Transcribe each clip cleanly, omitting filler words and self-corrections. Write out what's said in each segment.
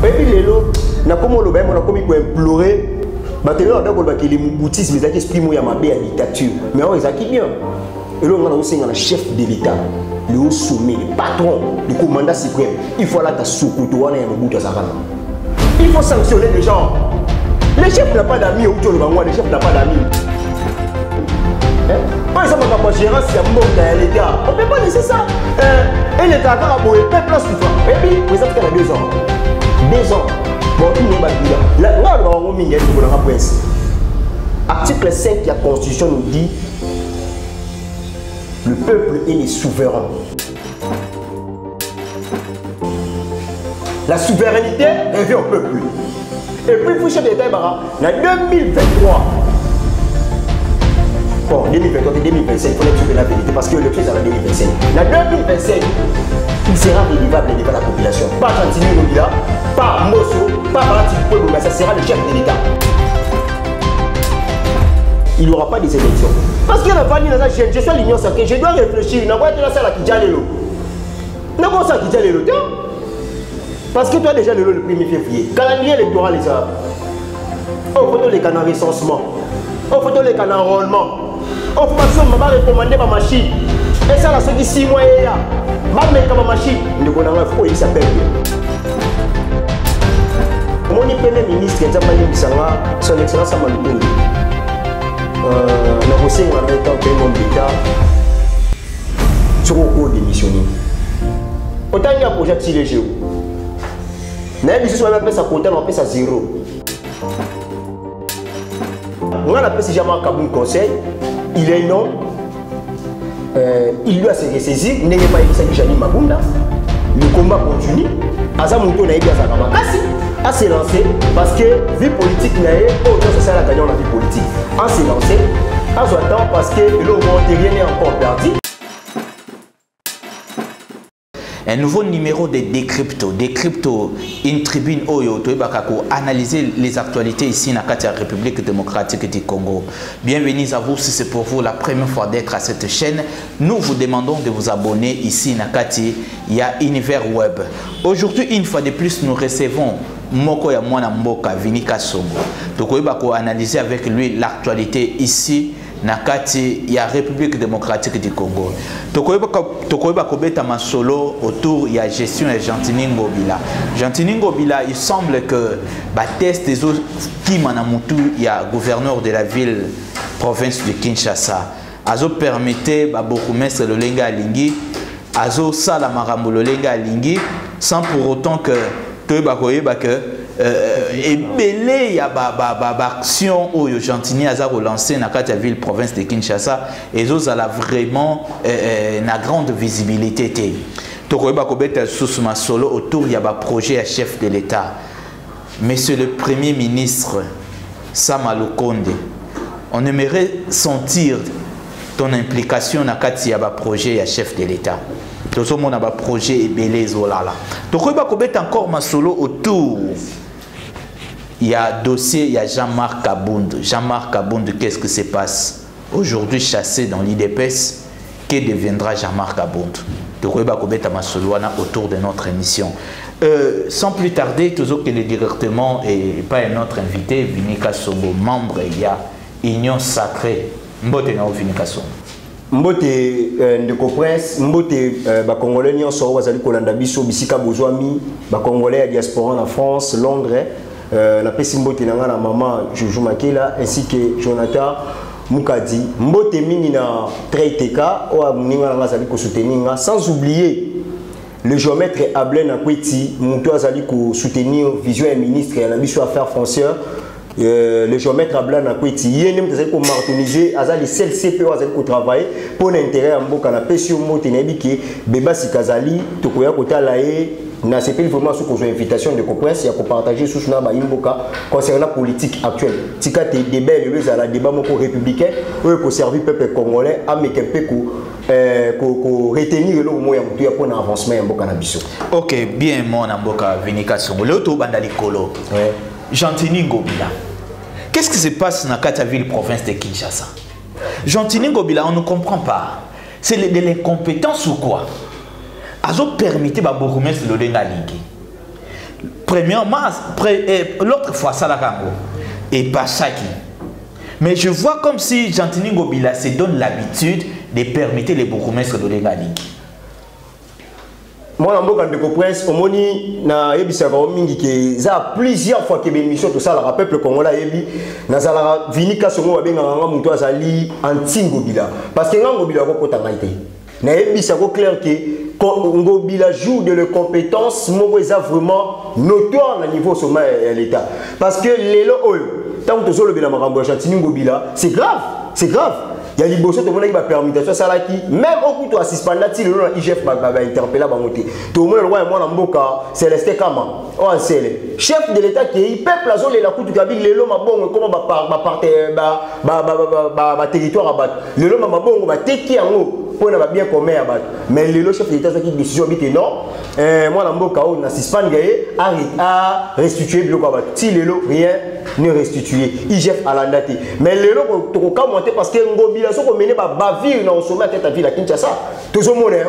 Et puis lelo na comment le bain on a commis pour implorer maintenant on a que les boutisme les esprit moya mabe à dictature mais on les acquis bien et là on a aussi un chef de l'état le haut sommet le patron le commandant suprême il faut là ta soukoutou wana ya mobutu azakana il faut sanctionner les gens. Le chef n'a pas d'amis, ou le chef n'a pas d'amis. Par exemple, quand on gérance, il y a un monde dans l'État. On ne peut pas laisser ça. Et l'État a beau, il peut plus souffrir. Et puis, vous êtes à 2 ans. 2 ans. Bon, tout le monde va dire. Là, on va dire que la presse. Article 5 de la Constitution nous dit le peuple est les souverains. La souveraineté revient au peuple. Et puis, il faut chef d'État, en 2023, bon, 2023 et 2025, il faut être la vérité parce que le pied, c'est en 2025. En 2025, il sera délivrable devant la population. Pas Chantini Nobila, pas Mosso, pas Martin Peuple, mais ça sera le chef de l'État. Il n'y aura pas des élections. Parce qu'il y a la famille, je suis à l'Union sacrée, je dois réfléchir. Je ne vais pas être là, ça qui j'allais. Je ne vais pas qui j'allais. Parce que toi déjà le 1er février, calendrier électoral les ça. On photo les canaux recensement, on photo les canaux enrôlement, on va recommander ma machine. Et ça là ceux qui 6 mois et là, ma mettre ma machine, ne connaît pas il s'appelle. Mon premier ministre Nzamani Bisanga, son excellence Amadou. Na conseil on a été en plein d'État. Sur au démissionné. Autant il y a un projet de léger. Mais si on appelle ça compter, on appelle ça 0. On appelle ça jamais un conseil. Il est non. Il doit se ressaisir. Il n'est pas écrit Jani Mabunda. Le combat continue. Azamuto n'a pas été à se lancer parce que vie politique n'a pas c'est ça la gagnant la vie politique. À se lancer, à ce temps parce que le rien n'est encore perdu. Un nouveau numéro de Décrypto. Décrypto, une tribune Oyo, analyser les actualités ici dans la République démocratique du Congo. Bienvenue à vous si c'est pour vous la première fois d'être à cette chaîne. Nous vous demandons de vous abonner ici dans la Univers Web. Aujourd'hui, une fois de plus, nous recevons Moko ya Mwana Mboka, Vinika Songo. Donc, on va analyser avec lui l'actualité ici. Nakati ya République démocratique du Congo. Tokoyeba kobeta masolo autour ya gestion de Chantini Ngobila. Chantini Ngobila, il semble que ba test des autres qui manamutu ya gouverneur de la ville province de Kinshasa. Azo permettait ba bourgmestre Lolenga Alingi, azo sala marambo Lolenga Alingi sans pour autant que toyeba koyeba que et belé ya action où Chantini a relancé dans la ville province de Kinshasa et ça a vraiment une grande visibilité. Tokoyeba kobeta sous ma solo autour ya projet à chef de l'État. Monsieur le Premier ministre Sama Lukonde, on aimerait sentir ton implication dans le projet à chef de l'État. Tout le monde a un projet et belé zolala. Tokoyeba kobeta encore ma solo autour. Il y a un dossier, il y a Jean-Marc Kabound. Jean-Marc Kabound, qu'est-ce qui se passe? Aujourd'hui chassé dans l'IDPS, que deviendra Jean-Marc Kabound? Autour de notre émission. Sans plus tarder, toujours que le directement et pas un autre invité, Vinika Songo, membre, il y a Union Sacrée. Mbote na Vinika Songo. Mbote ndeko presse, mbote ba Congolais nyonso bazali kolanda biso bisika bozwami, ba Congolais à diaspora en France, Londres. La pesimbote nanga na maman Jojo Makela ainsi que Jonathan Mukadi mbote mingi na Traiteka o muninga nanga zali ko soutenir sans oublier le géomètre Ablen Akweti muto azali ko soutenir vision et ministre ya na biso affaires foncières le géomètre Ablen Akweti yene mtazali ko martiniser azali seul CPO azali ko travailler pour l'intérêt ya mboka na pesio mbote na biki beba sikazali tokoya kotala e na CP vraiment sous une invitation de presse il y a pour partager sous na imboka concernant la politique actuelle tika te débat le à la débat moko républicain pour servir peuple congolais à mettre un peu ko retenir le moyen pour pour avancement mboka na biso. OK, bien mon mboka Vinika Songo le to bandali kolo. Ouais. Chantini Ngobila. Qu'est-ce qui se passe dans la ville province de Kinshasa? Chantini Ngobila, on ne comprend pas. C'est de l'incompétence ou quoi? Azo permettre ba bourgmestre Lolenga Alingi. premièrement, l'autre fois, ça la Kango. Et pas Chaki. Mais je vois comme si Gentini Ngobila se donne l'habitude de permettre les bourgmestres de l'Engali. Moi, je suis prince, il y a plusieurs fois que l'émission, tout ça, le peuple congolais, il y a vini kasongo abenga muto azali anti Ngobila. Parce que Ngobila ko potangalité. Na yebi ça ko clair que Ngobila joue de leurs compétences, mo eza vraiment notoire au niveau sommet de l'État. Parce que les lois, tant que tu as makambo Gentini Ngobila, c'est grave, c'est grave. Il y a des bosses qui ont une permutation, même au coup de suspendati, le IGF va interpeller Bangoté. Tout le monde le voit, c'est resté comme chef de l'État qui est peuple la zone de la Côte du Kabyle, le loma bon comment ba territoire abattre. Le loma bon ba teki yango pour na bien commun abattre. Mais le chef de l'État qui décision bité non. Moi na mboka on na suspendre gaé à restituer bloc abattre. Si le lot rien ne restituer. IGF à la date. Mais le lot to ka monter parce que Ngobila so ko mener ba bavir na au sommet tête à ville à Kinshasa. Tout le monde est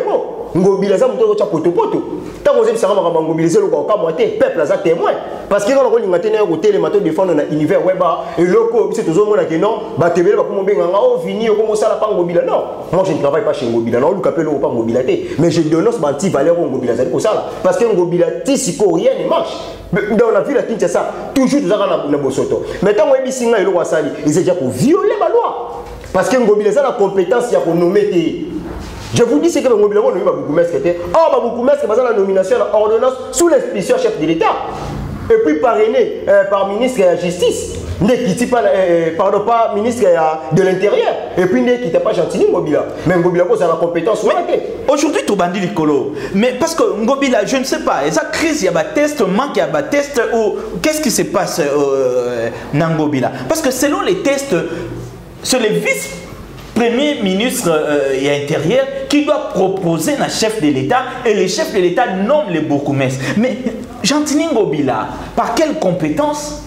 Ngobila ça muto cha poto poto. Tant que vous avez savoir mobiliser le corps monter peuple là témoin parce que quand on a tenu au télé matin défendre dans univers web et loko c'est toujours mon que non ba tebele ba comme benga on finit comme ça la pas Ngobila non moi je ne travaille pas chez Ngobila non Luka pelo pas mobilité mais je dénonce banti valeur Ngobila ça comme ça parce que Ngobila tisiko rien ne marche dans la ville à Kinshasa toujours tout ça na bosoto mais tant que bisinga elo wasali ils déjà pour violer la loi parce que Ngobila ça la compétence ya pour nommer. Je vous dis ce que Ngobila a nommé Baboukoumès qui était. Or, Baboukoumès qui a la nomination à l'ordonnance sous l'inspiration chef de l'État. Et puis parrainé par ministre de la Justice. Pardon, pas ministre de l'Intérieur. Et puis ne quitte pas Gentini Ngobila. Mais Ngobila a la compétence. Aujourd'hui, tout bandit l'écolo. Mais parce que Ngobila, je ne sais pas, il y a crise, il y a des tests, manque, il y a des tests. Qu'est-ce qui se passe dans Ngobila? Parce que selon les tests, c'est les vice-premier ministre et intérieur qui doit proposer un chef de l'État et le chef de l'État nomme les bourgmestres. Mais Gentini Ngobila, par quelle compétence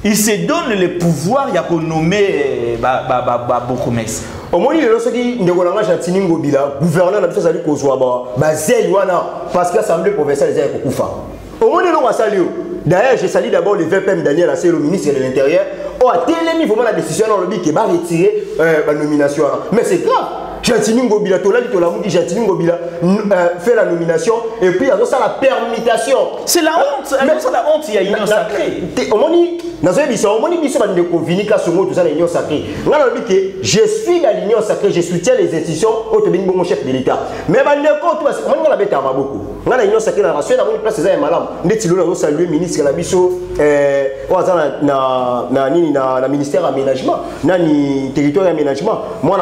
il se donne le pouvoir de nommer bourgmestre? Au moins, il y a qui ne Gentini Ngobila, gouverneur de la Kozouaba, parce que l'Assemblée provinciale est un Koufa. Au moins, il y a d'ailleurs, je salue d'abord le VPM Daniel Assé, le ministre de l'Intérieur. Oh, à tel niveau, la décision dans le but qui va retirer la nomination. Mais c'est grave. Gentini Ngobila, Gentini Ngobila fait la nomination et puis il y a ça la permutation. C'est la honte. C'est la honte, il y a une union sacrée. Je suis dans l'union sacrée, je soutiens les institutions au chef de l'État. Mais on a beaucoup. On a l'union sacrée dans la Suède, on a place de malam. On a salué le ministre de la ministère aménagement, nani territoire aménagement. Moi,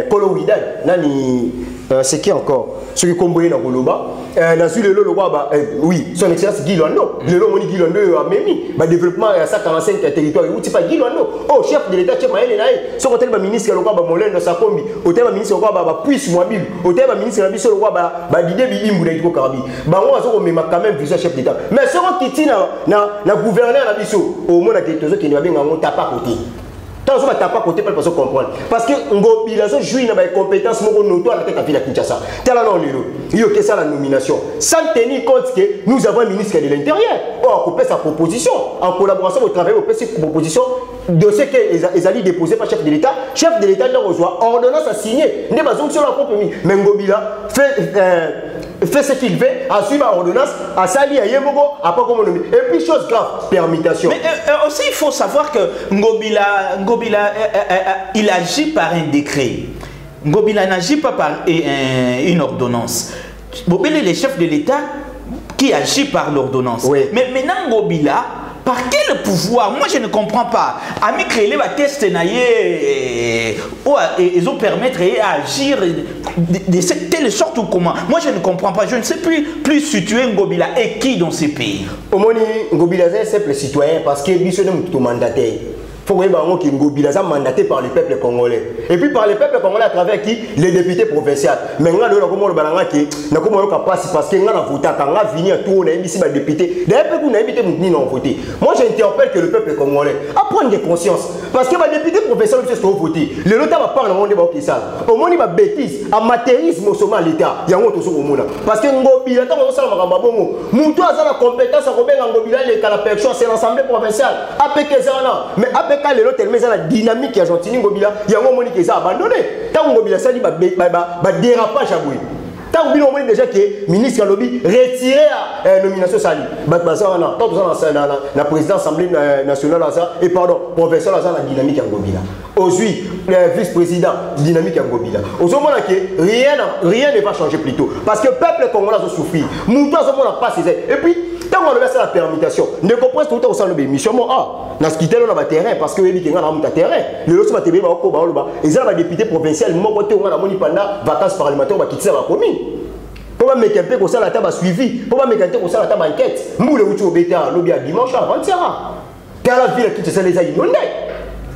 Kolo Widad, nani c'est qui encore? Ce qui comboyé dans Koloba, oui, son excellence Guy Lando, le Lomoni Guy Lando a Memi, développement à 145 territoires, où tu pas Guy Lando, oh chef de l'État, chef Maël Naï, son hôtel ministre Loka Molène de Sakombi, hôtel ministre Loka Puisse Mobile, hôtel ministre Nabiso Loka Didé Bidimou Naïko Karabi, on met quand même plusieurs chefs d'État. Mais ce qui tient na gouverneur Nabiso, au moins qui est qui ne va bien en taper côté. Tant que tu n'as pas côté, personne ne comprend. Parce que Ngobila joue dans les compétences notoires à la tête de la Kinshasa. Tel il y a ça la nomination. Sans tenir compte que nous avons un ministre de l'Intérieur. Or, on peut sa proposition. En collaboration, au travail, on peut cette proposition de ce qu'ils allaient déposer par chef de l'État. Chef de l'État doit reçoit ordonnance à signer. N'est pas sur la compromis. Mais Ngobila fait ce qu'il veut, à suivre l'ordonnance, à salir à Yemogo, à pas comme on nomme. Et puis, chose grave, permutation. Mais aussi, il faut savoir que Ngobila il agit par un décret. Ngobila n'agit pas par une ordonnance. Ngobila est le chef de l'État qui agit par l'ordonnance. Oui. Mais maintenant, Ngobila, par quel pouvoir? Moi, je ne comprends pas. Ami créé va test ils ont permettre d'agir de cette telle sorte ou comment? Moi, je ne comprends pas. Je ne sais plus situer Ngobila et qui dans ces pays. Au moins, Ngobila est un simple citoyen parce qu'il est tout mandataire. Il faut que Ngobila soit mandaté par le peuple congolais. Et puis par le peuple congolais à travers qui? Les députés provinciaux. Mais nous avons parce que nous avons voté, quand nous avons venu à tout, on a ici des députés. D'ailleurs, nous avons voté. Moi, j'interpelle que le peuple congolais à prendre des consciences. Parce que les députés provinciaux sont votés. Le lot va parler au monde de Bakissal. Au monde de bêtise, amateurisme au sommet à l'État. Il y a un autre monde. Parce que Ngobila Ngobila tant que ça la makamba bongo mutu aza na compétence à kobenga Ngobila le kala percho c'est l'assemblée provinciale APK zana mais APK le tellement ça la dynamique ya Gentini Ngobila yango moni que ça abandonné tant Ngobila ça dit ba dérapage à boui tant que on déjà que ministre lobby retirer nomination sali bazana tant na président assemblée nationale ça et pardon professeur ça la dynamique ya Ngobila aujourd'hui le vice-président dynamique ya Ngobila aujourd'hui que rien ne va changer plus tôt parce que le peuple congolais a souffert mutu azomona pas ses et puis tant on a fait la permutation ne comprend tout au sein de mission na skité on a terrain parce que il y a un terrain le loso ba tebe ba ko ba loba et ça va député provincial mon côté on a moni pendant vacances parlementaires ba quitter la commune pour pas mettre un peu comme ça la table suivi pour pas mettre un peu comme ça la table enquête moule ou tu au bêta lobby à dimanche avant-hier car la ville qui se les a inondés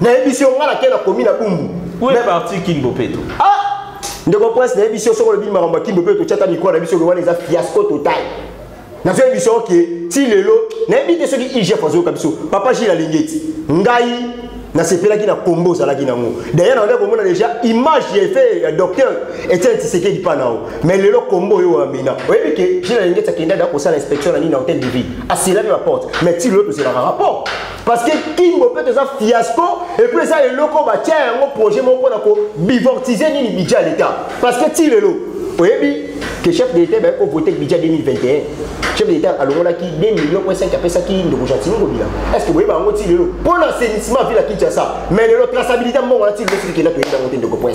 na émission on a la commune à Bumbu où est parti Kimbo Peto ah de comprendre na émission sur le bill maramba Kimbo Peto tchata micro na émission on les a fiasco total na une émission qui si le lot na éviter ceux qui IGF fazo kabiso papa Gilles Alingeti ngai na sepela qui na combo ça la qui na ngo d'ailleurs on a déjà image j'ai fait docteur Etienne Tshisekedi panao mais le lot combo yo amina oui que Gilles Alingeti akenda da ko ça l'inspection na ni na hôtel de ville à c'est la porte mais si l'autre c'est la rapport parce que Kimbo peut être un fiasco et puis ça le loco ba tiens un projet mon pour bivortiser ni budget à l'état parce que si le lot oui que chef d'État va voter le budget 2021 chef d'État a l'on a qui 2,5 millions après ça qui de Gentini Ngobila est-ce que vous voyez ba ngoti le pour l'assainissement ville à Kinshasa mais le traçabilité mon on a dit que là tu es dans de point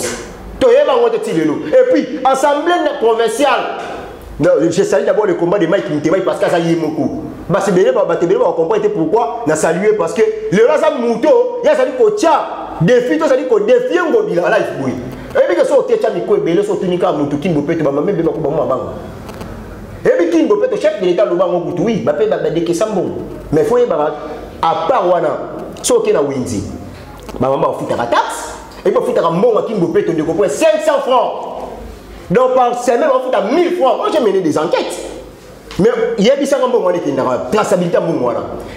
to yeba ngoti le et puis assemblée provinciale je salue d'abord le combat de Mike Muteba parce que ça y est beaucoup bah c'est bien bah tebele va comprendre pourquoi na saluer parce que le rasa muto ya ça dit ko tia défi to ça dit ko défier Ngobila là il et puis que ça tu tia miko ebele so tunika mutu Kimbo Peto ba même ba ko ba mabanga et puis Kimbo Peto chef de l'état lo ba ngokutu oui ba pe ba deke sambon mais faut y ba à part wana so ke na winzi ba mama futa ka taxe et puis futa ka mbonga Kimbo Peto de ko 500 francs donc par semaine on futa 1000 francs moi j'ai mené des enquêtes mais il y a des gens qui ont une traçabilité.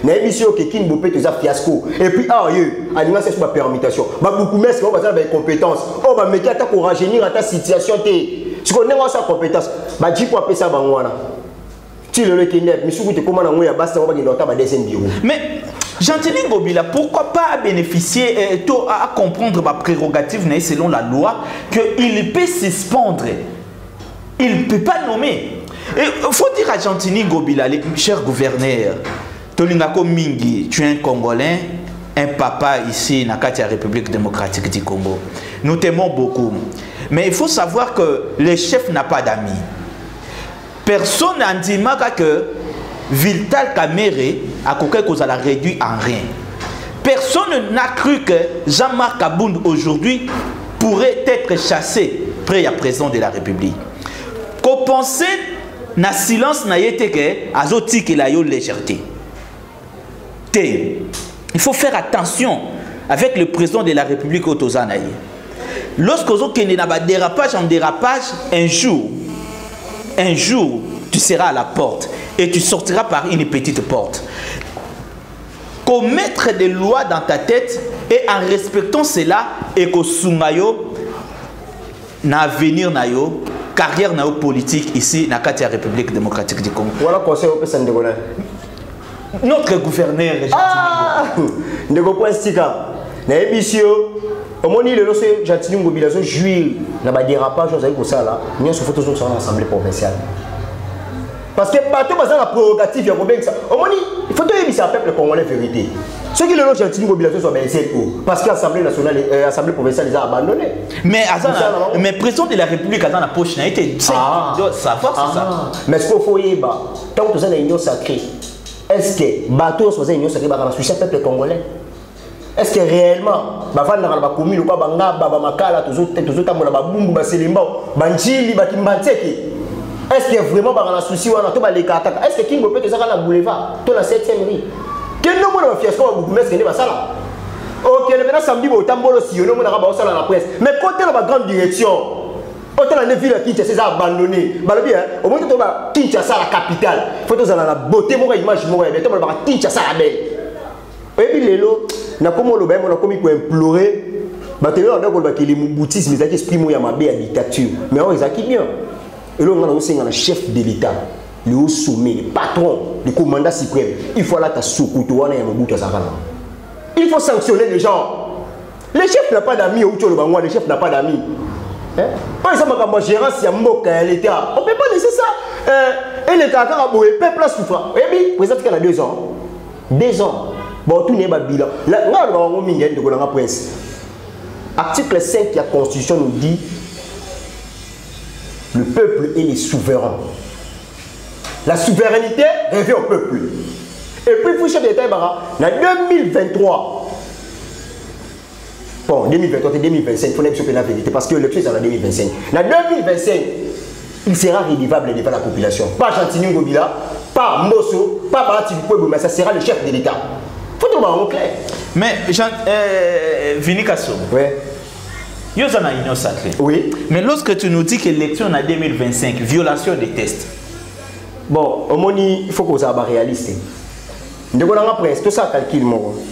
Il y a des gens qui ont une fiasco. Et puis, il y a une permutation. Il y a beaucoup de gens qui ont des compétences. Oh, mais qui ont rajeunir ta situation. Si on a sa compétence, il faut appeler ça. Si le Kenya, mais si vous êtes comment on a basta, on va dire deuxième bureau. Mais Gentini Ngobila, pourquoi pas bénéficier à comprendre ma prérogative selon la loi qu'il peut suspendre, il ne peut pas nommer. Il faut dire à Gentini Ngobila, cher gouverneur, Tolingako Mingi, tu es un Congolais, un papa ici, dans la République démocratique du Congo. Nous t'aimons beaucoup. Mais il faut savoir que le chef n'a pas d'amis. Personne n'a dit que Vital Kamere a quelque chose à la réduire en rien. Personne n'a cru que Jean-Marc Abound aujourd'hui pourrait être chassé près à président de la République. Qu'on pensait na silence na yete que azoti que la yo légèreté. Il faut faire attention avec le président de la République Otozanaye. Lorsqu'on kende na ba dérapage en dérapage, un jour tu seras à la porte et tu sortiras par une petite porte. Commettre des lois dans ta tête et en respectant cela et que sungayo na avenir na yo carrière politique ici dans la République démocratique du Congo. Voilà conseil au président de notre gouverneur. Ndeko point stika. Na émission, au moment où le dossier Gentini Ngobila jouir na ba dérapage aux aïe ça là, nous se photo sur l'assemblée provinciale. Parce que bateau bazan la prérogative ya kobenga ça. Au moment il faut dire ça peuple congolais vérité. Ceux qui le nom Gentini Ngobila sont baissés parce que l'Assemblée nationale l'Assemblée provinciale les a abandonnés. Mais mais président de la République dans la poche n'a été ça force ça. Mais ce qu'il faut y tant que vous avez une union sacrée. Est-ce que bateau soit une union sacrée dans le peuple congolais? Est-ce que réellement bavanda na ba commune ko banga baba makala toujours tambola ba bumbu ba selimba banjili ba kimbanteki? Est-ce que vraiment ba na souci wana to ba leka ataka? Est-ce que Kimbo peut ça na boulevard to la 7e rue? Quel nom on a fiasco ba boumès que ne ba sala? OK, le maintenant samedi ba tambolo si yo no na ba sala la presse. Mais côté la grande direction autant la ville qui Kinshasa c'est abandonné. Balobi au moins to ba Kinshasa la capitale. Faut to la beauté mo image mo mais to ba Kinshasa la belle. Et puis lelo na komo lo ba mo na komi ko implorer ba te lo ndako ba ki le boutisme ça qui exprime ya mabe ya dictature. Mais on ezaki bien. Et là, on a un chef de l'État, le haut sommet, le patron, le commandant suprême. Il faut là ta soukoutou, il faut sanctionner les gens. Le chef n'a pas d'amis, le chef n'a pas d'amis. Par exemple, quand gérance, il y a l'État. On ne peut pas laisser ça. Et l'État a le peuple a souffert. Et puis, président, il y a 2 ans. 2 ans. Bon, tout n'est pas bilan. Là, on a un prince. Article 5 de la Constitution nous dit le peuple est les souverains. La souveraineté revient au peuple. Et puis, pour chef d'État, en 2023, bon, 2023 et 2025, il faut que la vérité, parce que l'élection est en 2025. En 2025, il sera rédivable devant la population. Pas Chantigny Gobila, pas Mosso, pas Barati Pouébou, mais ça sera le chef de l'État. Il faut trouver un clair. Mais, Vini Kasso, oui. Il y a une union sacrée. Oui. Mais lorsque tu nous dis que l'élection en 2025, violation des tests. Bon, il faut qu'on soit réaliste. Nous avons un prince, tout ça calcule,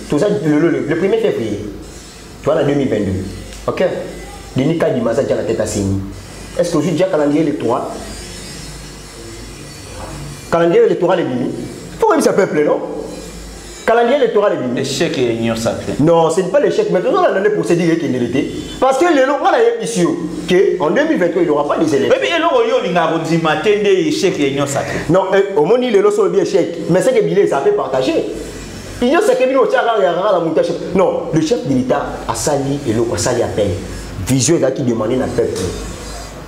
tout ça le 1er février. Tu vois, en 2022. Ok? Denis Kadimasa a la tête à signer. Est-ce que vous avez déjà calendrier électoral? Calendrier électoral est bimi. Il faut même ça peuple, non? Calendrier électoral est bimi. L'échec est l'union sacrée. Non, ce n'est pas l'échec. Mais tout le monde a pour se dire qu'il était. Parce que les gens ont ici qu'en 2023, il n'y aura pas des élections. Mais il y a un échec et l'union sacrée. Non, au moins, il y a un échec. Mais c'est que Bilé, ça fait partager. L'union sacrée, non, le chef de l'État a sali et l'autre a sali à peine. Vision est qui demandait à peuple.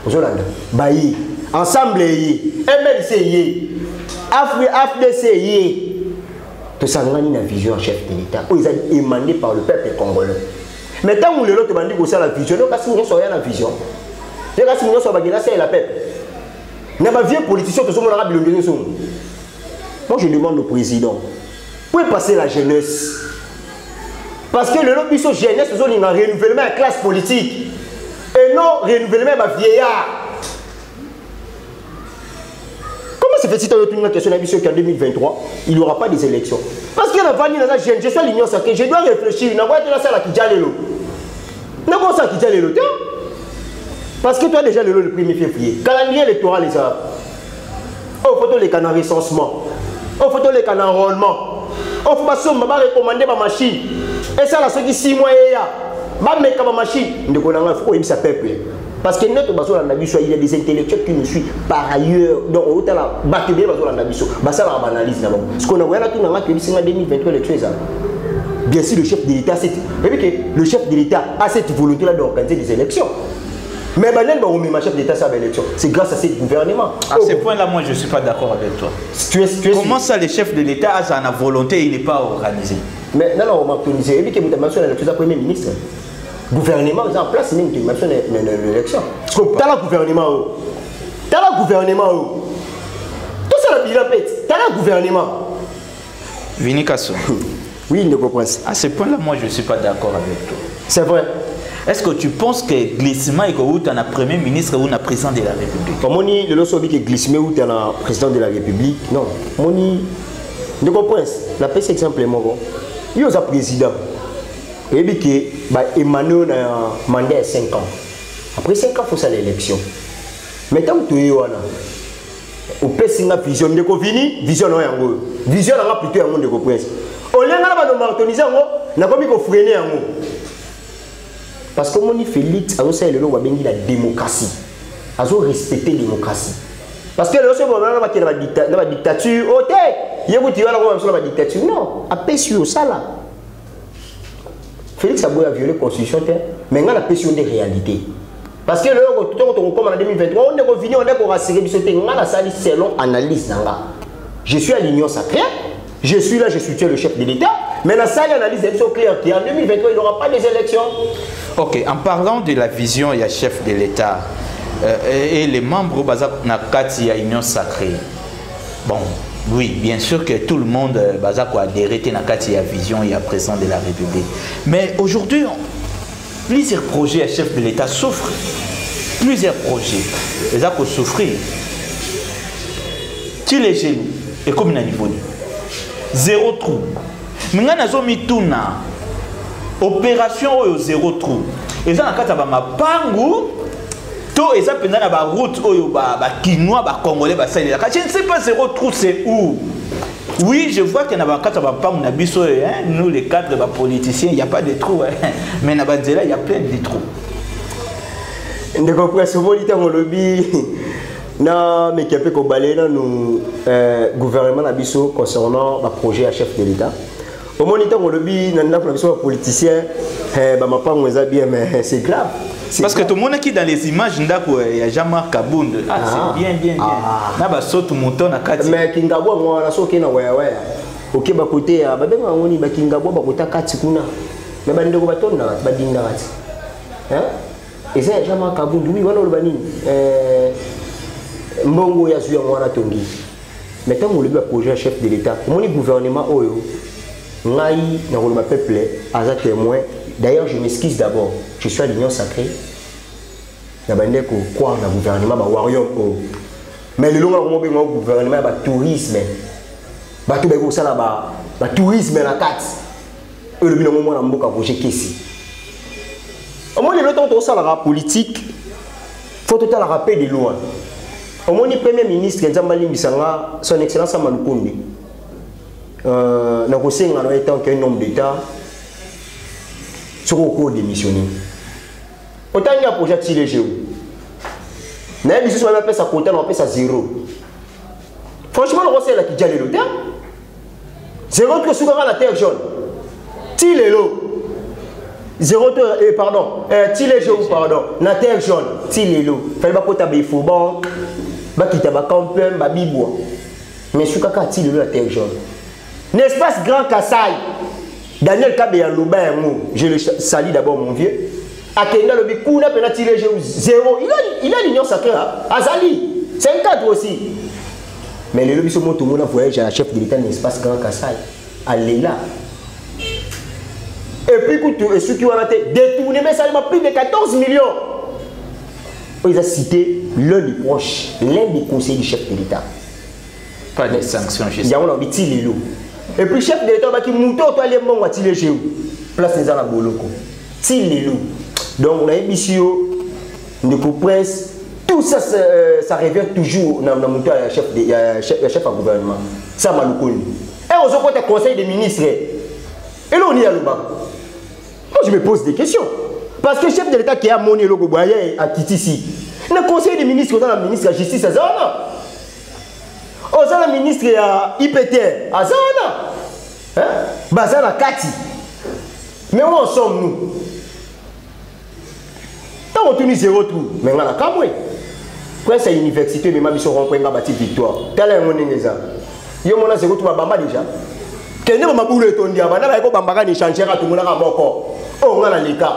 Aux Hollandais. Bailly, ensemble, MLC, AFDC, tout ça, on a une vision chef de l'État. Ils ont émané par le peuple congolais. Mais tant que l'autre m'a dit que c'est la vision, nous avons soit la vision. Nous avons soit la peuple. Nous avons vieux politiciens qui sont là. Moi, je demande au président, où est passée la jeunesse? Parce que le lobby de jeunesse, c'est un renouvellement de la classe politique. Et non renouvellement de vieillard. Comment se fait-il que une question qu'en 2023, il n'y aura pas des élections? Parce que la vanille, je suis à l'union sacrée, je dois réfléchir. Je dois faire la Kidjalelo. Je dois faire la Kidjalelo. Parce que toi, déjà, le 1er février, calendrier électoral, les arbres. On photo les canaux recensement. On photo les canaux enrôlement. On faut pas recommander ma machine. Et ça, là, ceux qui 6 mois, il y a ma machine. Il faut que ça peuple. Parce que notre bateau dans il y a des intellectuels qui nous suivent par ailleurs. Donc, on a battu bien bateau dans la biso. Ça, on analyse d'abord. Ce qu'on a vu là, tout le monde, c'est en 2023 les choses. Bien sûr, le chef de l'État, le chef de l'État a cette volonté-là d'organiser des élections. Mais maintenant, ma chef d'État, ça l'élection. C'est grâce à ce gouvernement. À ce point-là, moi, je ne suis pas d'accord avec toi. Comment ça, le chef de l'État a sa volonté, il n'est pas organisé? Mais non, on m'a organisé. Et puis, vous avez mentionné l'élection du Premier ministre. Le gouvernement est en place, c'est même une l'élection. Parce que tu as le gouvernement. Tu as le gouvernement. Tout ça, le bilan pète. Tu as le gouvernement. Vini Kasso. Oui, ne comprends pas. À ce point-là, moi, je ne suis pas d'accord avec toi. C'est vrai. Est-ce que tu penses que glissement est où tu as un premier ministre ou un président de la République? Comme le loso dit que glissement où tu as un président de la République, non. Moni, ne comprends pas. La paix, c'est simplement il y a un président. Et puis que Emmanuel a un mandat de 5 ans. Après 5 ans, il faut faire l'élection. Mais tant que tu es là, on peut faire une vision de Covini, vision de Yango. Vision de plutôt un monde de prince. On l'a pas de martoniser, on a commis qu'on freiner un mot. Parce que mon Félix a aussi la démocratie. A respecté la démocratie. Parce que le seul la dictature, ok, il y a la dictature. Non, après sur ça là. Félix a violé la constitution, mais il y a la pression des réalités. Parce que comme en 2023, on est revenu, on est rassuré, selon analyse. Je suis à l'union sacrée, je suis là, je soutiens le chef de l'État, mais la salle analyse est claire qu'en 2023, il n'y aura pas des élections. Ok, en parlant de la vision, il y a chef de l'État et les membres de l'union sacrée. Bon. Oui, bien sûr que tout le monde a adhéré à la vision, il y a président de la République. Mais aujourd'hui, plusieurs projets à chef de l'État souffrent. Plusieurs projets. Ils ont souffert. Tu les jeunes, et comme il y a niveau. Zéro trou. Mais nous avons mis tout na opération au zéro trou. Et ça, nous avons pangu. Tu to eza pendant na ba route oyo ba Kinois ba Congolais ba salela. Je ne sais pas zéro trou c'est où. Oui, je vois que na ba kata ba pam na biso nous les cadres ba politiciens, il y a pas de trous mais na banzela il y a plein de trous. Ndeko presse volita mon lobby na mais qui a peu ko balé na nous gouvernement na biso concernant ba projet à chef de l'État. Au moniteur mon lobby na biso politicien ba mapango eza bien mais c'est grave. Parce que tout le monde qui dans les images ndako ya Jean-Marc Kabund c'est bien na ba soto monton na kati mais kingabo moi na soki na waya OK ba côté ya ba benga ngoni ba kingabo ba kota kati kuna mais ba ndeko batonda ba dinda kati et c'est Jean-Marc Kabund oui wana lo banini mbongo ya zuya mwana tongi mais tant mo le projet chef de l'État mon gouvernement oyo ngai na ko le peuple aza témoin. D'ailleurs, je m'excuse d'abord. Je suis à l'Union sacrée. Je suis quoi dans le gouvernement, mais le long du gouvernement, il y a le tourisme. Il y a le tourisme dans la carte. Et le bilan moment dans le projet Kessi. Au moins, le temps de la politique, il faut tout le rappel de loin. Au moins, le Premier ministre, son Excellence Amalukonde, n'a étant qu'un homme d'État. Sur le cours démissionné. Autant il y a un projet de Géo. Mais il y a un peu ça côté, on appelle ça zéro. Franchement, on sait là qui dit le terme. Zéro que sur la terre jaune. Tile l'eau. Zéro pardon. Tile Géo pardon. La terre jaune. Tile l'eau. Fallait pas côté des faux banques. Ba kita ba campem ba bibois. Mais sur kaka tile l'eau la terre jaune. N'espace Grand Kassai. Daniel Kabeya Loba, je le salue d'abord mon vieux. Akenda le Bikouna penalty zéro. Il a l'Union sacrée. Azali, c'est un cadre aussi. Mais le lobby se montre tout le monde voyage à la chef de l'État n'espace Grand Kassai. Allez là. Et puis écoute, ceux qui ont été détournés, mais ça m'a plus de 14 millions. Ils ont cité l'un des proches, l'un des conseillers du chef de l'État. Pas de sanctions, je sais. Il y a un petit lilo. Et puis chef de l'État qui mouton toi les monts à tirer chez vous. Place les la boloko. Tilelo. Donc on a émission de presse. Tout ça ça revient toujours dans mouton à chef à gouvernement. Ça m'a le connu. Et on se côté conseil des ministres. Et là on y a le bas. Moi je me pose des questions. Parce que chef de l'État qui a monné le goboyer à Kitisi. Le conseil des ministres dans la ministre de la justice à Zana. Oh, ça le ministre à IPT, à Zana. Bazana Kati. Mais où en sommes-nous? Tant on tourne zéro tout. Mais on a Kamwe. Quand c'est l'université, mais ma mission rencontre une bâtie victoire. Tel est mon exemple. Yo mon zéro tout ma bamba déjà. Quel n'est ma boule ton diable? N'a pas bamba ni changer à tout le monde à mon corps. Oh, on a les cas.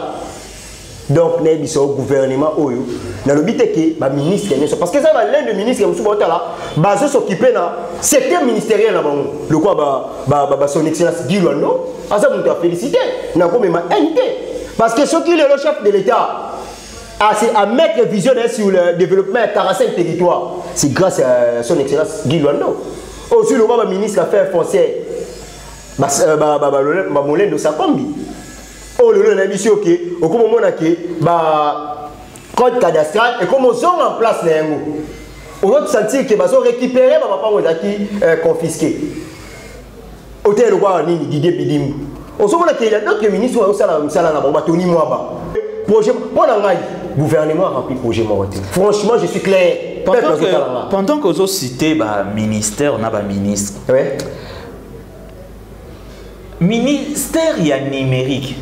Donc, nous avons un gouvernement où nous avons un ministre, parce que ça va l'un des ministres qui va s'occuper du secteur ministériel. Le quoi, son excellence Guy Luando, ça nous a félicité. Nous avons même NT. Parce que ce qui est le chef de l'État, à mettre visionnaire sur le développement de 45 territoires, c'est grâce à son excellence Guy Luando. Aussi, le ministre Affaires français, Molène de Sakombi. Oh, le mission ok, au moment où code cadastral et comme on en place on va sentir que va récupérer ma papa on a confisqué. Hôtel le roi ni Didier Bidim. On se voit qu'il y a d'autres ministres qui ont ça là on Tony Mwaba. Projet pour la gouvernement a rempli projet Moroté. Franchement, je suis clair. Pendant que vous avez cité ministère, on a un ministre. Ouais. Ministère il y a numérique.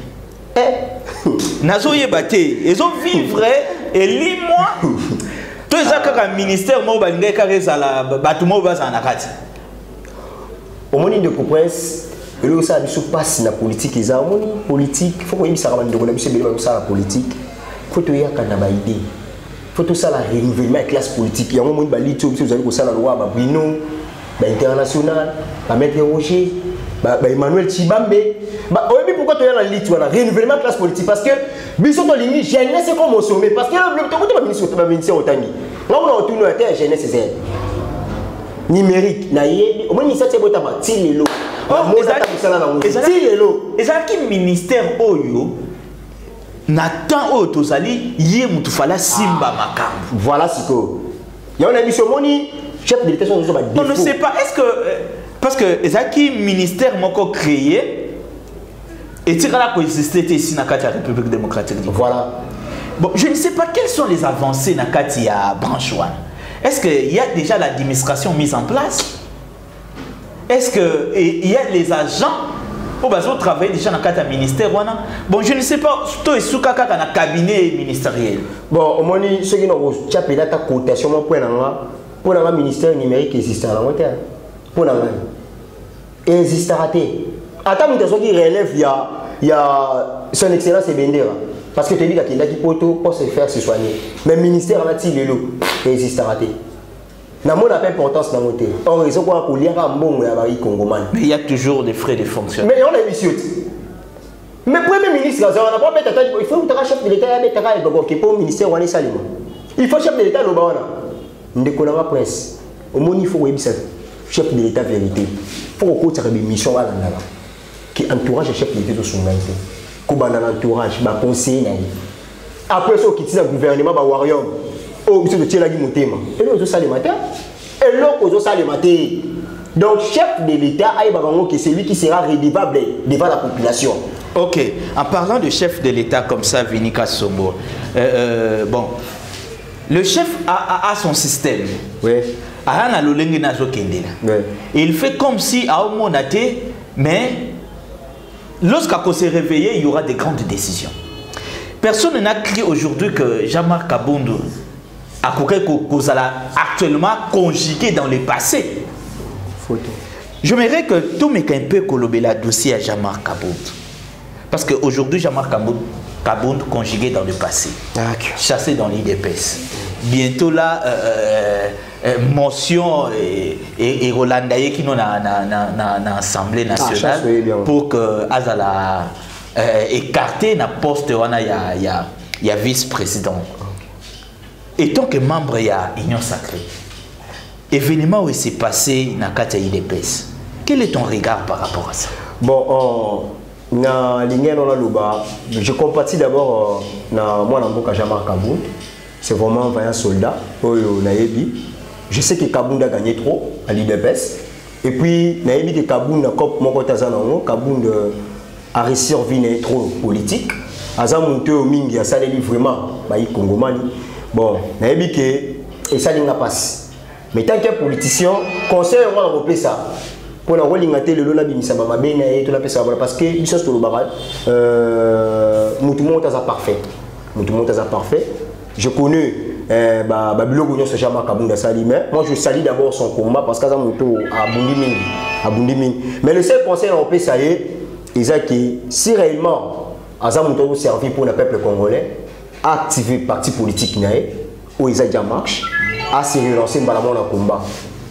Nazoye baté, ils ont vivre et lis-moi. Tous les autres ministères m'ont baligé carrément la bâtiment bas en akati. Au moment de presse, le ça ne se passe la politique ils ont politique, faut qu'on y ça de connaître ça la politique. Faut que y a kanaba idée. Faut tout ça la renouvellement de classe politique. Il y a un moment bali tout vous allez ça la loi ba Bino, ba international, ba Maître Roger. Emmanuel Chibambe, pourquoi tu es dans la liste renouvellement de classe politique? Parce que Bissot de l'Uni, jeunesse c'est comme au sommet. Parce que le ministère Otani, là on a retourné à terre, jeunesse c'est numérique. Au moins, ministère c'est Botama, Tilelo. Et ça qui ministère Oyo, Nathan Otozali, yé Moutufala Simba Makam. Voilà ce que. Il y a une émission moni, chef de l'État sont on ne sait pas, est-ce que parce que Zaki ministère moko créé et tira la coexistence ici dans la République démocratique du Congo. Voilà. Bon, je ne sais pas quelles sont les avancées dans la branche one. Est-ce qu'il y a déjà l'administration mise en place? Est-ce qu'il y a les agents pour travailler déjà dans le ministère? Bon, je ne sais pas, tout est sous le cabinet ministériel. Bon, au moins, ceux qui ont appelé la cotation pour le ministère numérique existe en Angleterre. Pour la existe à rater. Attends, qui relève, il y a son excellence et Bendera. Parce que tu dis qu'il y a qui pour se faire se soigner. Mais le ministère a-t-il le lot? Il existe à rater. N'a pas d'importance dans le or, raison quoi pour lire un bon Congoman. Mais il y a toujours des frais de fonctionnement. Mais on a mis sur. Mais le Premier ministre, on n'a pas mettre il faut que le chef de l'État ait pour le ministère ou Salima. Il faut chef de l'État le Bawana. Nous décollons la presse. Au moins, il faut que le chef de l'État vérité. Il faut que une mission à l'endroit qui entourage le chef de l'État de son maître. Qu'on a un entourage, un conseil. Après ça, qui tient le gouvernement, un warrior. Oh, monsieur de Tchelagi Moutema. Et l'autre, ça le matin. Et l'autre, ça le matin. Donc, chef de l'État, c'est lui qui sera rédevable devant la population. Ok. En parlant de chef de l'État comme ça, Vinika Sombo, bon, le chef a son système. Oui. Il fait comme si à un moment donné, mais lorsqu'on s'est réveillé, il y aura des grandes décisions. Personne n'a crié aujourd'hui que Jean-Marc Kabound a actuellement conjugué dans le passé. J'aimerais que tout le monde un peu colobé la dossier à Jean-Marc Kabound. Parce qu'aujourd'hui, Jean-Marc Kabound conjugué dans le passé. Chassé dans l'IDPS. Bientôt là, motion et Rolandaye qui nous dans l'Assemblée nationale pour que Azala écarté na poste il y a vice-président. Et tant que membre il y a Union Sacrée. Événement où il s'est passé dans la IDPS. Quel est ton regard par rapport à ça? Bon, je compatis d'abord dans Jean-Marc Kabound. C'est vraiment un soldat. Je sais que Kabound a gagné trop à l'IDPS. Et puis, que Kabound a réussi à trop politique. Aza monté au Mingi, a salé vraiment, Congomani. Bon, et ça n'a pas passé. Mais tant que politicien, conseil, on va repérer ça. Pour la relingater le lot bimisa mama bena et tout la pesa parce que ils sont sur le barrage mutumo taza parfait je connais blog ce Jean-Marc Kabound sali mais moi je salue d'abord son combat parce que ça muto a bundi mingi mais le seul conseil on peut saluer Isaki si réellement azamuto servir pour le peuple congolais activer parti politique nae ou Isaki marche à se relancer dans le combat.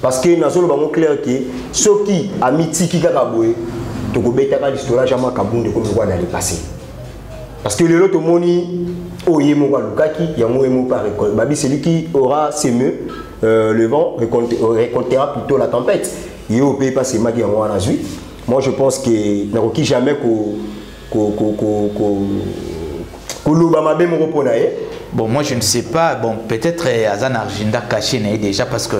Parce que nous avons clair que ceux qui ont mis Tiki Kakaboué, tu as l'histoire de Jean-Marc Kabound comme on dans le passé. Parce que le lot de moni, c'est lui qui aura semé le vent, récoltera plutôt la tempête. Il ne peut pas se marier en Azui. Moi je pense que nous n'avons jamais bon, moi je ne sais pas, bon, peut-être Azan Arginda caché déjà parce que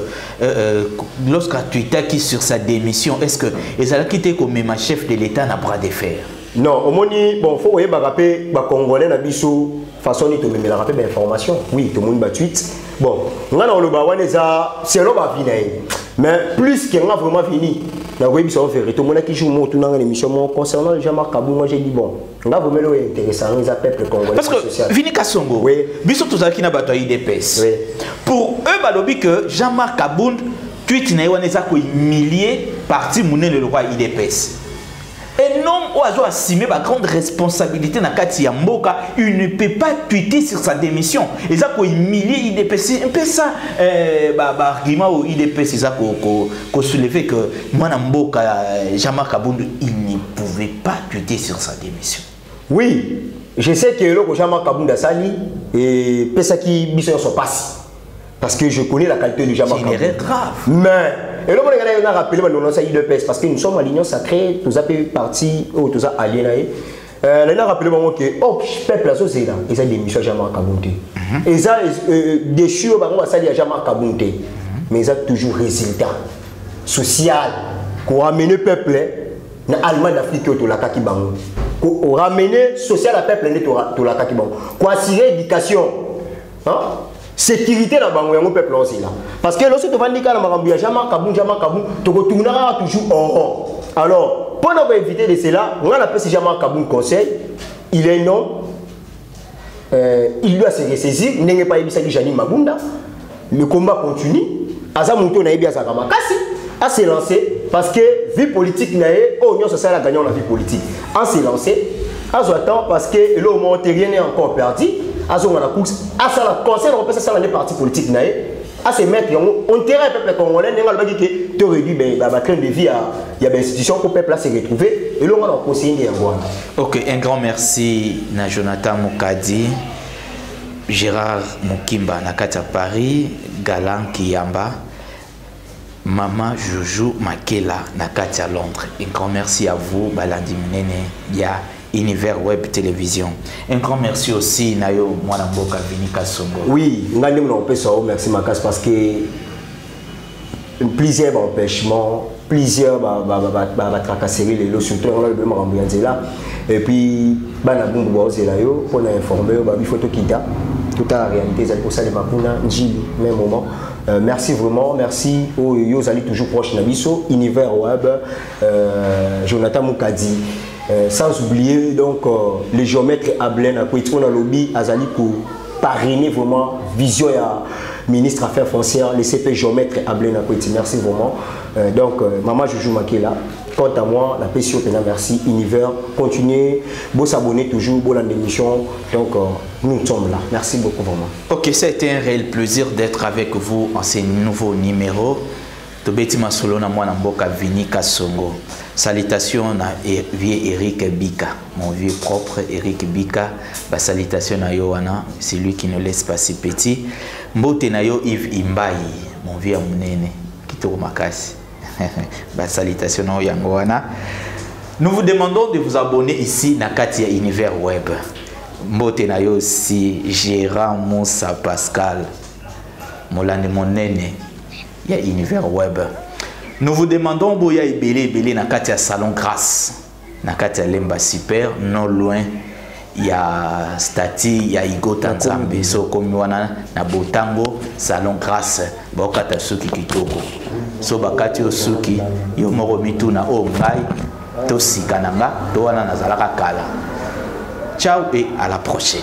lorsque Twitter qui sur sa démission, est-ce que les a quitté comme même chef de l'État n'a pas de faire? Non, au moins, bon, faut que les Congolais na biso façon de me rappeler d'information. Oui, tout le monde va tweet. Bon, on a le bawaneza, c'est le bavinaï. Mais plus qu'on a vraiment fini, la web sont fait. Tout le monde qui joue mon tour dans l'émission concernant Jean-Marc Kabound, moi j'ai dit bon, on a vraiment intéressant les peuple congolais. Parce que Vini Kassongo, oui, biso tous qui n'a pas IDPS. Pour eux, balobi que Jean-Marc Kabound tweet na waneza ko humilier parti mouné le roi IDPS. Un homme qui a assumé ma grande responsabilité dans Kati Yamboka, il ne peut pas tweeter sur sa démission. Et ça, il humilié IDPS. Un peu ça, argument au IDPS, c'est ça qu'on soulevait que moi, Jean-Marc Kabound, il ne pouvait pas tweeter sur sa démission. Oui, je sais que Jean-Marc Kabound a sali et ça qui mission se passe. Parce que je connais la qualité de Jean-Marc Kabound. C'est une erreur grave. Mais, et là, on a rappelé parce que nous sommes à l'Union Sacrée, tous les partis, tous les alliés, Là, il a rappelé que oh, peuple là, c'est là, ils ont des missions jamais Kabunte. Ils ont des choses, ça il y a jamais Kabunte. Mais ils ont toujours résultat social pour ramener peuple dans l'Allemagne d'Afrique au la kaki bango. Pour ramener social à peuple au la kaki bango. Pour assurer éducation, sécurité dans bango peuple aussi là. Parce que lorsque tu vas dire que il y a jamais Kabun, tu retourneras toujours en rond. Alors, pour nous éviter de cela, on appelle ce jamais Kaboun conseil. Il est non. Il doit se ressaisir. Il n'est pas émis Jani Mabunda. Le combat continue. Azamuto n'a pas à se lancer parce que vie politique n'a pas union sociale a gagné la vie politique. À se lancer, à attendre parce que le moment rien n'est encore perdu. À ce moment-là, à ça conseil on peut ça les partis politiques n'a à se mettre on terrain peuple congolais n'engal dit que tu réduit train de vie il y a des institutions pour peuple là se retrouver et là on a conseillé des avoir. OK, un grand merci na Jonathan Mukadi, Gérard Mukimba na kati ya Paris, Galan Kiyamba, Maman Joujou Makela na kati ya Londres. Un grand merci à vous Balandi Munene ya Univers Web Télévision. Un grand merci aussi Nayo Mwanamboka Vinika Songo. Oui, merci Makas parce que plusieurs empêchements, plusieurs tracasseries, les surtout là. Et puis, pour informer, il faut toute la réalité, c'est pour ça que je même moment. Merci vraiment, merci aux Yozali toujours proche Nabiso, Univers Web, Jonathan Mukadi. Sans oublier donc les géomètres Ablen à Kouitron à lobby Azali pour parrainer vraiment vision à ministre Affaires foncières les CP géomètres Ablen à Kouitron. Merci vraiment. Donc Maman Joujou Makela. Quant à moi, la PCO merci Univers. Continuez, vous s'abonner toujours, vous l'en émission. Donc nous sommes là. Merci beaucoup vraiment. OK, ça a été un réel plaisir d'être avec vous en ce nouveau numéro. Tobeti Masolona Mwanamboka Vinika Songo. Salutations à vieux Eric Bika, mon vieux propre Eric Bika. Bah, salutations à Yohana, c'est lui qui ne laisse pas si petit. Mbote na yo Yves Imbayi, mon vieux Amunene, Kitoko Makasi. Bah, salutations à Yohana. Nous vous demandons de vous abonner ici à Katia Univers Web. Mbote na yo aussi Gérard Moussa Pascal, Molane Monene. Il y a Univers Web. Nous vous demandons boya ibele na kati ya Salon Grâce, na kati ya Lemba Super, non loin il y a Stati, il y a Igota Nzambe, so komi wana na Botango Salon Grâce, bakata suki kitoko. So bakati yo suki yo moko mituna o ngai to sikananga to wana nazalaka kala. Ciao et à la prochaine.